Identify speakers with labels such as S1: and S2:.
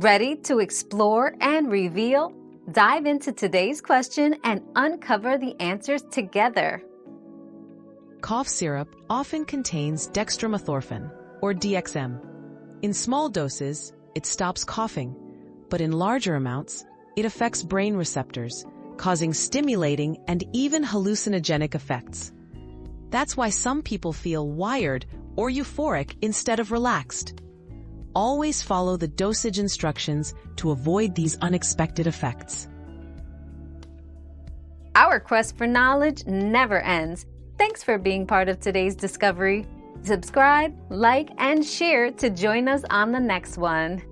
S1: Ready to explore and reveal? Dive into today's question and uncover the answers together.
S2: Cough syrup often contains dextromethorphan, or DXM. In small doses, it stops coughing, but in larger amounts, it affects brain receptors, causing stimulating and even hallucinogenic effects. That's why some people feel wired or euphoric instead of relaxed. Always follow the dosage instructions to avoid these unexpected effects.
S1: Our quest for knowledge never ends. Thanks for being part of today's discovery. Subscribe, like, and share to join us on the next one.